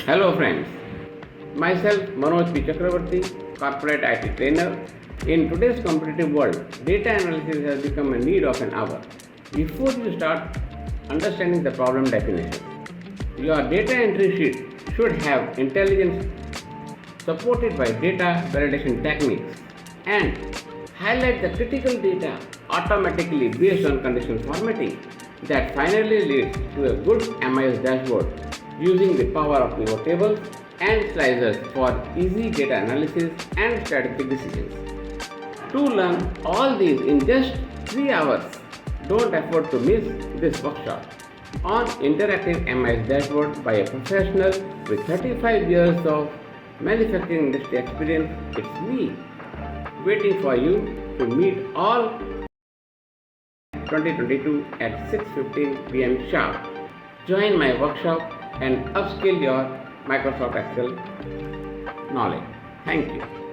Hello friends, myself Manoj P. Chakravarti, corporate IT trainer. In today's competitive world, data analysis has become a need of an hour. Before you start understanding the problem definition, your data entry sheet should have intelligence supported by data validation techniques and highlight the critical data automatically based on conditional formatting that finally leads to a good MIS dashboard using the power of pivot tables and slicers for easy data analysis and strategic decisions. To learn all these in just 3 hours, don't afford to miss this workshop on interactive MIS dashboard by a professional with 35 years of manufacturing industry experience. It's me waiting for you to meet all 2022 at 6:15 p.m. sharp. Join my workshop and upskill your Microsoft Excel knowledge. Thank you.